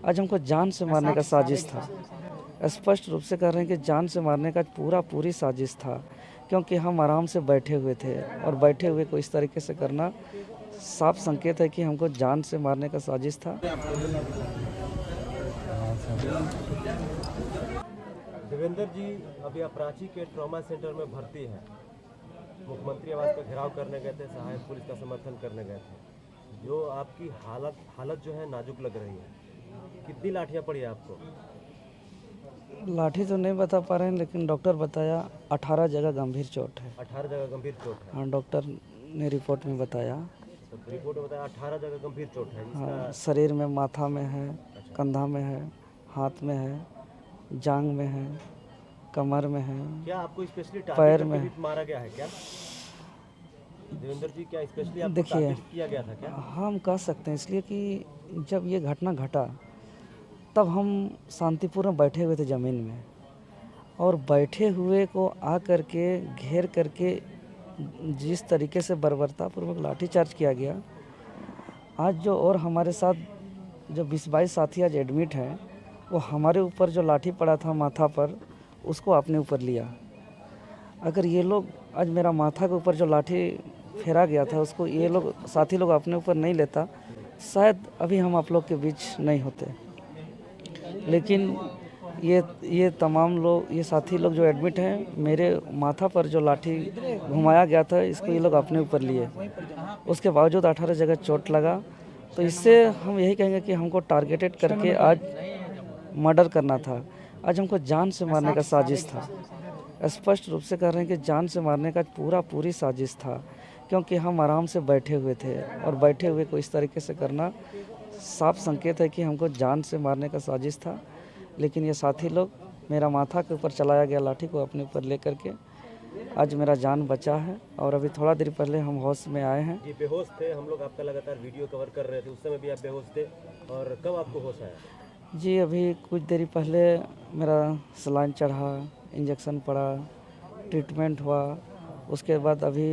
आज हमको जान से मारने का साजिश था। स्पष्ट रूप से कह रहे हैं कि जान से मारने का पूरी साजिश था, क्योंकि हम आराम से बैठे हुए थे और बैठे हुए को इस तरीके से करना साफ संकेत है कि हमको जान से मारने का साजिश था। देवेंद्र जी अभी अपराची के ट्रॉमा सेंटर में भर्ती है। मुख्यमंत्री आवास पर घेराव करने गए थे, सहायक पुलिस का समर्थन करने गए थे। जो आपकी हालत जो है नाजुक लग रही है। कितनी लाठियां पड़ी है आपको? लाठी तो नहीं बता पा रहे हैं, लेकिन डॉक्टर बताया 18 जगह गंभीर चोट है। 18 जगह गंभीर चोट है? हाँ, डॉक्टर ने रिपोर्ट में बताया। तो रिपोर्ट में बताया 18 जगह गंभीर चोट है। हाँ, शरीर में, माथा में है, अच्छा। कंधा में है, हाथ में है, जांग में है, कमर में है। क्या आपको स्पेशली पैर टारगेट में करके मारा गया है क्या देवेंद्र जी? क्या स्पेशली आपको देखिए, टारगेट किया गया था क्या? हम कह सकते हैं इसलिए कि जब ये घटना घटा तब हम शांतिपूर्ण बैठे हुए थे ज़मीन में, और बैठे हुए को आ करके घेर करके जिस तरीके से बर्बरतापूर्वक लाठीचार्ज किया गया। आज जो और हमारे साथ जो 20-22 साथी आज एडमिट हैं, वो हमारे ऊपर जो लाठी पड़ा था माथा पर, उसको अपने ऊपर लिया। अगर ये लोग आज मेरा माथा के ऊपर जो लाठी फेरा गया था, उसको ये लोग साथी लोग अपने ऊपर नहीं लेता, शायद अभी हम आप लोग के बीच नहीं होते। लेकिन ये तमाम लोग, ये साथी लोग जो एडमिट हैं, मेरे माथा पर जो लाठी घुमाया गया था, इसको ये लोग अपने ऊपर लिए। उसके बावजूद 18 जगह चोट लगा। तो इससे हम यही कहेंगे कि हमको टारगेटेड करके आज मर्डर करना था। आज हमको जान से मारने का साजिश था। स्पष्ट रूप से कह रहे हैं कि जान से मारने का पूरी साजिश था, क्योंकि हम आराम से बैठे हुए थे और बैठे हुए को इस तरीके से करना साफ संकेत है कि हमको जान से मारने का साजिश था। लेकिन ये साथी लोग, मेरा माथा के ऊपर चलाया गया लाठी को अपने ऊपर ले करके आज मेरा जान बचा है। और अभी थोड़ा देर पहले हम होश में आए हैं। जी, बेहोश थे। हम लोग आपका लगातार वीडियो कवर कर रहे थे, उस समय भी आप बेहोश थे। और कब आपको होश आया? जी, अभी कुछ देरी पहले मेरा सलाइन चढ़ा, इंजेक्शन पड़ा, ट्रीटमेंट हुआ। उसके बाद अभी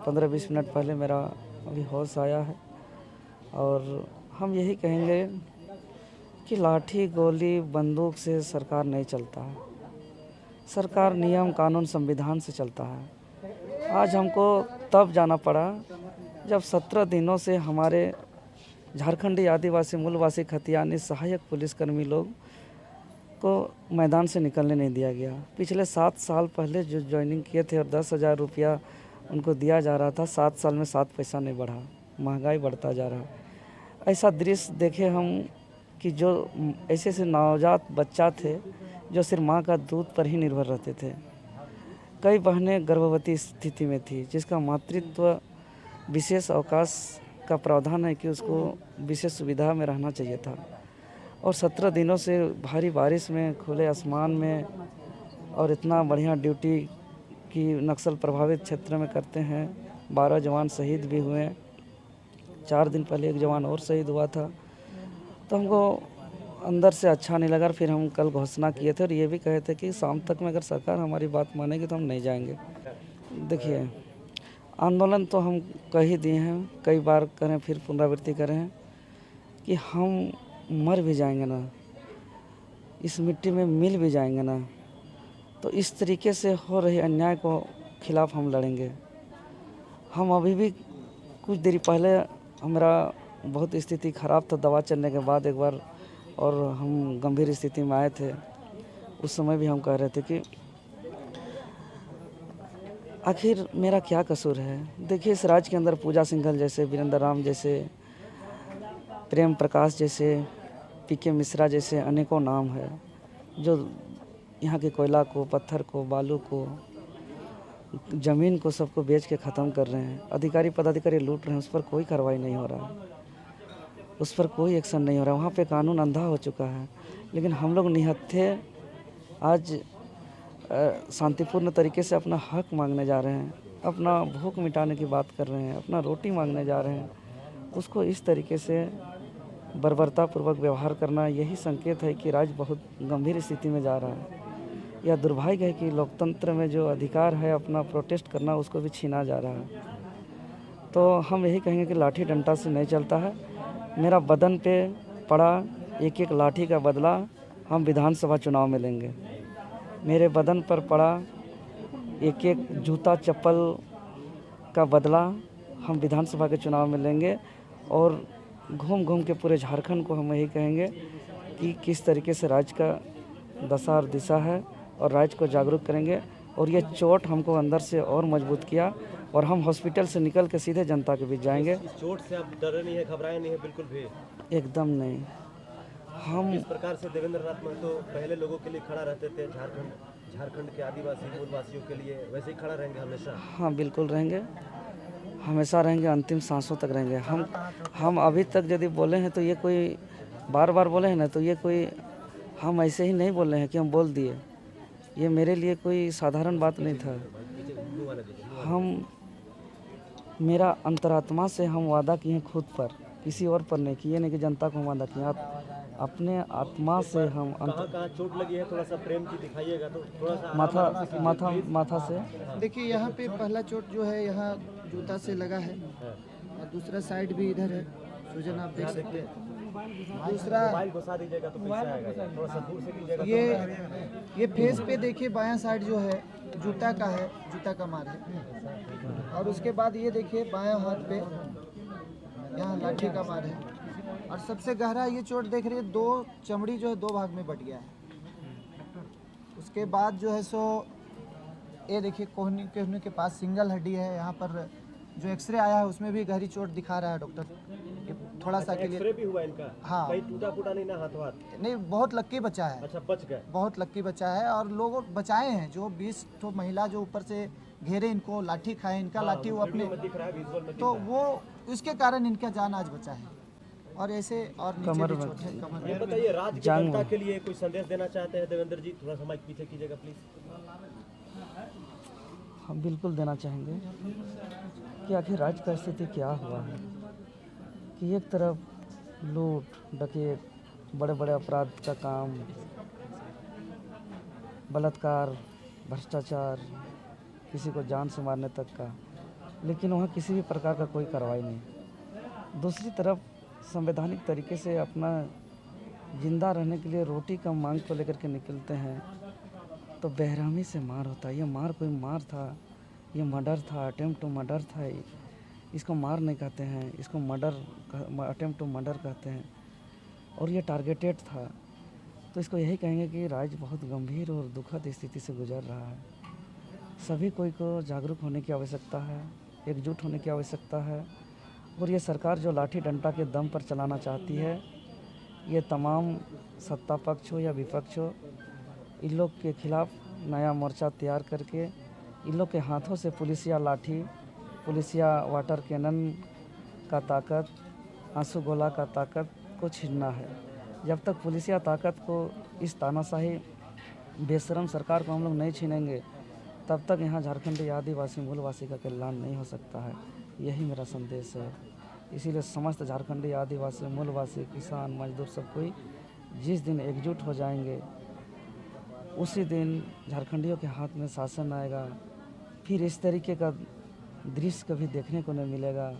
15-20 मिनट पहले मेरा अभी होश आया है। और हम यही कहेंगे कि लाठी, गोली, बंदूक से सरकार नहीं चलता है। सरकार नियम, कानून, संविधान से चलता है। आज हमको तब जाना पड़ा जब 17 दिनों से हमारे झारखंडी आदिवासी मूलवासी खतियानी सहायक पुलिसकर्मी लोग को मैदान से निकलने नहीं दिया गया। पिछले 7 साल पहले जो ज्वाइनिंग किए थे और 10,000 रुपया उनको दिया जा रहा था, 7 साल में 7 पैसा नहीं बढ़ा। महंगाई बढ़ता जा रहा। ऐसा दृश्य देखे हम कि जो ऐसे नवजात बच्चा थे जो सिर्फ माँ का दूध पर ही निर्भर रहते थे। कई बहनें गर्भवती स्थिति में थी, जिसका मातृत्व विशेष अवकाश का प्रावधान है कि उसको विशेष सुविधा में रहना चाहिए था। और 17 दिनों से भारी बारिश में, खुले आसमान में, और इतना बढ़िया ड्यूटी की नक्सल प्रभावित क्षेत्र में करते हैं। 12 जवान शहीद भी हुए। 4 दिन पहले एक जवान और शहीद हुआ था। तो हमको अंदर से अच्छा नहीं लगा। फिर हम कल घोषणा किए थे और ये भी कहे थे कि शाम तक में अगर सरकार हमारी बात मानेगी तो हम नहीं जाएंगे। देखिए, आंदोलन तो हम कह ही दिए हैं, कई बार करें, फिर पुनरावृत्ति करें कि हम मर भी जाएंगे ना, इस मिट्टी में मिल भी जाएंगे ना, तो इस तरीके से हो रही अन्याय को खिलाफ हम लड़ेंगे। हम अभी भी कुछ देरी पहले हमारा बहुत स्थिति ख़राब था, दवा चलने के बाद एक बार, और हम गंभीर स्थिति में आए थे। उस समय भी हम कह रहे थे कि आखिर मेरा क्या कसूर है। देखिए, इस राज्य के अंदर पूजा सिंघल जैसे, वीरेंद्र राम जैसे, प्रेम प्रकाश जैसे, पीके मिश्रा जैसे अनेकों नाम है जो यहाँ के कोयला को, पत्थर को, बालू को, ज़मीन को, सबको बेच के ख़त्म कर रहे हैं। अधिकारी पदाधिकारी लूट रहे हैं, उस पर कोई कार्रवाई नहीं हो रहा है, उस पर कोई एक्शन नहीं हो रहा। वहाँ पे कानून अंधा हो चुका है। लेकिन हम लोग निहत्थे आज शांतिपूर्ण तरीके से अपना हक मांगने जा रहे हैं, अपना भूख मिटाने की बात कर रहे हैं, अपना रोटी मांगने जा रहे हैं। उसको इस तरीके से बर्बरतापूर्वक व्यवहार करना, यही संकेत है कि राज्य बहुत गंभीर स्थिति में जा रहा है। यह दुर्भाग्य है कि लोकतंत्र में जो अधिकार है अपना प्रोटेस्ट करना, उसको भी छीना जा रहा है। तो हम यही कहेंगे कि लाठी डंडा से नहीं चलता है। मेरा बदन पे पड़ा एक एक लाठी का बदला हम विधानसभा चुनाव में लेंगे। मेरे बदन पर पड़ा एक एक जूता चप्पल का बदला हम विधानसभा के चुनाव में लेंगे और घूम घूम के पूरे झारखंड को हम यही कहेंगे कि किस तरीके से राज्य का दशा और दिशा है और राज्य को जागरूक करेंगे। और ये चोट हमको अंदर से और मजबूत किया और हम हॉस्पिटल से निकल के सीधे जनता के बीच जाएंगे। इस चोट से आप डरे नहीं है, घबराए नहीं है बिल्कुल भी? एकदम नहीं। हम इस प्रकार से देवेंद्र नाथ महतो पहले लोगों के लिए खड़ा रहते थे, झारखंड के आदिवासी मूलवासियों के लिए, वैसे ही खड़ा रहेंगे हमेशा? हाँ बिल्कुल रहेंगे, हमेशा रहेंगे, अंतिम सांसों तक रहेंगे। हम अभी तक यदि बोले हैं तो ये कोई बार बार बोले हैं ना, तो ये कोई हम ऐसे ही नहीं बोल रहे हैं कि हम बोल दिए। ये मेरे लिए कोई साधारण बात नहीं था। मेरा अंतरात्मा से हम वादा किए हैं खुद पर, किसी और पर नहीं किए, नहीं कि जनता को हम वादा किए। अपने आत्मा से हम कहाँ चोट लगी है, थोड़ा सा प्रेम की दिखाइएगा तो थोड़ा सा। माथा से देखिए, यहाँ पे पहला चोट जो है यहाँ जूता से लगा है और दूसरा साइड भी इधर है, सूजन आप देख सकते हैं। दूसरा मोबाइल घुसा दीजिएगा तो कैसा आएगा, थोड़ा सा दूर से कीजिएगा। ये फेस पे देखिए, बायां साइड जो है जूता का है, जूता का मार है। और उसके बाद ये देखिए बायां हाथ पे यहाँ लाठी का मार है। और सबसे गहरा ये चोट देख रही है, दो चमड़ी जो है दो भाग में बट गया है। उसके बाद जो है सो ये देखिए कोहनी के पास सिंगल हड्डी है। यहाँ पर जो एक्सरे आया है उसमें भी गहरी चोट दिखा रहा है डॉक्टर। थोड़ा सा के लिए एक्सरे भी हुआ इनका? हाँ, कहीं टूटा फूटा नहीं ना हाथ? नहीं, बहुत लक्की बच्चा है। अच्छा, बच गए? बहुत लक्की बच्चा है और लोग बचाए हैं। जो 20 तो महिला जो ऊपर से घेरे इनको, लाठी खाए, इनका लाठी वो अपने दिख रहा है, विजुअल में तो वो उसके कारण इनका जान आज बचा है। और ऐसे और नीचे भी चोट है कमर ये में। बताइए, राज्य की जनता के लिए कोई संदेश देना चाहते हैं देवेंद्र जी? थोड़ा सा माइक पीछे कीजिएगा प्लीज। हम बिल्कुल देना चाहेंगे कि आखिर राज्य का स्थिति क्या हुआ है कि एक तरफ लूट डकैत, बड़े बड़े अपराध का काम, बलात्कार, भ्रष्टाचार, किसी को जान से मारने तक का, लेकिन वहाँ किसी भी प्रकार का कोई कार्रवाई नहीं। दूसरी तरफ संवैधानिक तरीके से अपना जिंदा रहने के लिए रोटी का मांग को लेकर के निकलते हैं तो बेरहमी से मार होता है। ये मार कोई मार था, ये मर्डर था, अटेम्प्ट टू मर्डर था। इसको मार नहीं कहते हैं, इसको अटेम्प्ट टू मर्डर कहते हैं और ये टारगेटेड था। तो इसको यही कहेंगे कि राज्य बहुत गंभीर और दुखद स्थिति से गुजर रहा है। सभी कोई को जागरूक होने की आवश्यकता है, एकजुट होने की आवश्यकता है। और ये सरकार जो लाठी डंडा के दम पर चलाना चाहती है, ये तमाम सत्ता पक्ष हो या विपक्ष हो, इन लोग के खिलाफ नया मोर्चा तैयार करके इन लोग के हाथों से पुलिसिया लाठी, पुलिसिया वाटर कैनन का ताकत, आंसू गोला का ताकत को छीनना है। जब तक पुलिसिया ताकत को, इस तानाशाही बेशरम सरकार को हम लोग नहीं छीनेंगे, तब तक यहाँ झारखंडी आदिवासी मूलवासी का कल्याण नहीं हो सकता है। यही मेरा संदेश है। इसीलिए समस्त झारखंडी आदिवासी मूलवासी, किसान, मजदूर सब कोई जिस दिन एकजुट हो जाएंगे उसी दिन झारखंडियों के हाथ में शासन आएगा। फिर इस तरीके का दृश्य कभी देखने को नहीं मिलेगा।